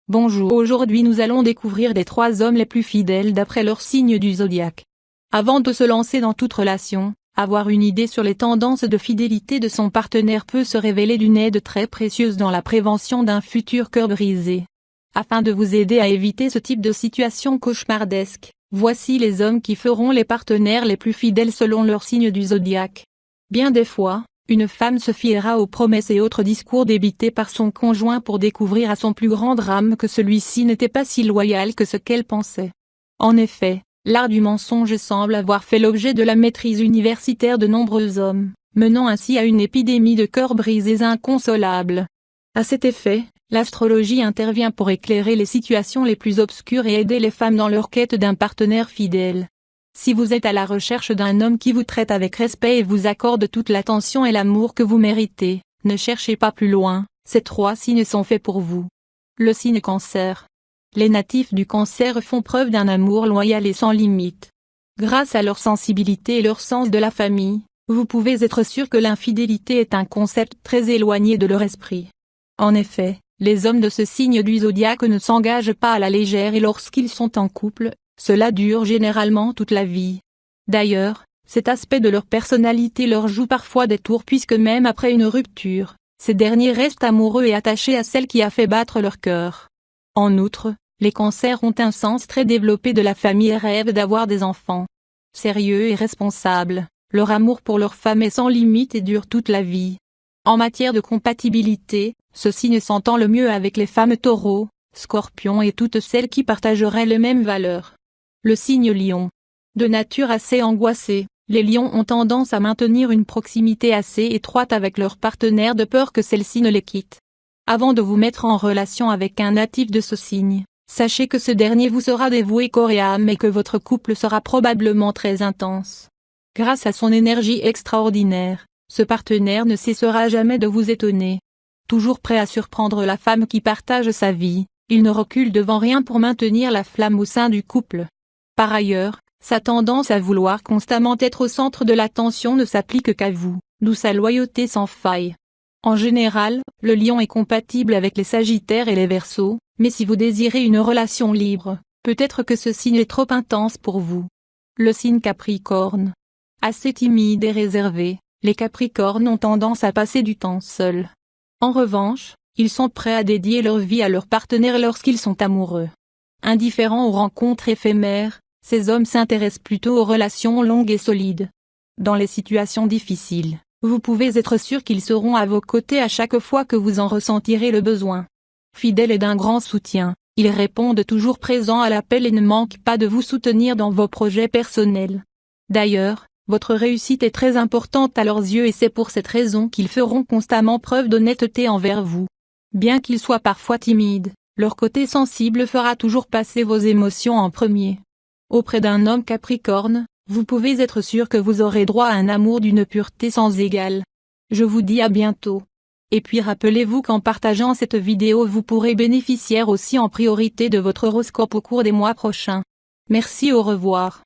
Bonjour, aujourd'hui nous allons découvrir les 3 hommes les plus fidèles d'après leur signe du zodiaque. Avant de se lancer dans toute relation, avoir une idée sur les tendances de fidélité de son partenaire peut se révéler d'une aide très précieuse dans la prévention d'un futur cœur brisé. Afin de vous aider à éviter ce type de situation cauchemardesque, voici les hommes qui feront les partenaires les plus fidèles selon leur signe du zodiaque. Bien des fois, une femme se fiera aux promesses et autres discours débités par son conjoint pour découvrir à son plus grand drame que celui-ci n'était pas si loyal que ce qu'elle pensait. En effet, l'art du mensonge semble avoir fait l'objet de la maîtrise universitaire de nombreux hommes, menant ainsi à une épidémie de cœurs brisés inconsolables. À cet effet, l'astrologie intervient pour éclairer les situations les plus obscures et aider les femmes dans leur quête d'un partenaire fidèle. Si vous êtes à la recherche d'un homme qui vous traite avec respect et vous accorde toute l'attention et l'amour que vous méritez, ne cherchez pas plus loin, ces 3 signes sont faits pour vous. Le signe Cancer. Les natifs du Cancer font preuve d'un amour loyal et sans limite. Grâce à leur sensibilité et leur sens de la famille, vous pouvez être sûr que l'infidélité est un concept très éloigné de leur esprit. En effet, les hommes de ce signe du zodiaque ne s'engagent pas à la légère et lorsqu'ils sont en couple, cela dure généralement toute la vie. D'ailleurs, cet aspect de leur personnalité leur joue parfois des tours puisque même après une rupture, ces derniers restent amoureux et attachés à celle qui a fait battre leur cœur. En outre, les cancers ont un sens très développé de la famille et rêvent d'avoir des enfants. Sérieux et responsables, leur amour pour leur femme est sans limite et dure toute la vie. En matière de compatibilité, ce signe s'entend le mieux avec les femmes taureaux, scorpions et toutes celles qui partageraient les mêmes valeurs. Le signe Lion. De nature assez angoissée, les lions ont tendance à maintenir une proximité assez étroite avec leur partenaire de peur que celle-ci ne les quitte. Avant de vous mettre en relation avec un natif de ce signe, sachez que ce dernier vous sera dévoué corps et âme et que votre couple sera probablement très intense. Grâce à son énergie extraordinaire, ce partenaire ne cessera jamais de vous étonner. Toujours prêt à surprendre la femme qui partage sa vie, il ne recule devant rien pour maintenir la flamme au sein du couple. Par ailleurs, sa tendance à vouloir constamment être au centre de l'attention ne s'applique qu'à vous, d'où sa loyauté sans faille. En général, le lion est compatible avec les sagittaires et les verseaux, mais si vous désirez une relation libre, peut-être que ce signe est trop intense pour vous. Le signe Capricorne. Assez timide et réservé, les Capricornes ont tendance à passer du temps seuls. En revanche, ils sont prêts à dédier leur vie à leur partenaire lorsqu'ils sont amoureux. Indifférents aux rencontres éphémères, ces hommes s'intéressent plutôt aux relations longues et solides. Dans les situations difficiles, vous pouvez être sûr qu'ils seront à vos côtés à chaque fois que vous en ressentirez le besoin. Fidèles et d'un grand soutien, ils répondent toujours présents à l'appel et ne manquent pas de vous soutenir dans vos projets personnels. D'ailleurs, votre réussite est très importante à leurs yeux et c'est pour cette raison qu'ils feront constamment preuve d'honnêteté envers vous. Bien qu'ils soient parfois timides, leur côté sensible fera toujours passer vos émotions en premier. Auprès d'un homme Capricorne, vous pouvez être sûr que vous aurez droit à un amour d'une pureté sans égale. Je vous dis à bientôt. Et puis rappelez-vous qu'en partageant cette vidéo vous pourrez bénéficier aussi en priorité de votre horoscope au cours des mois prochains. Merci, au revoir.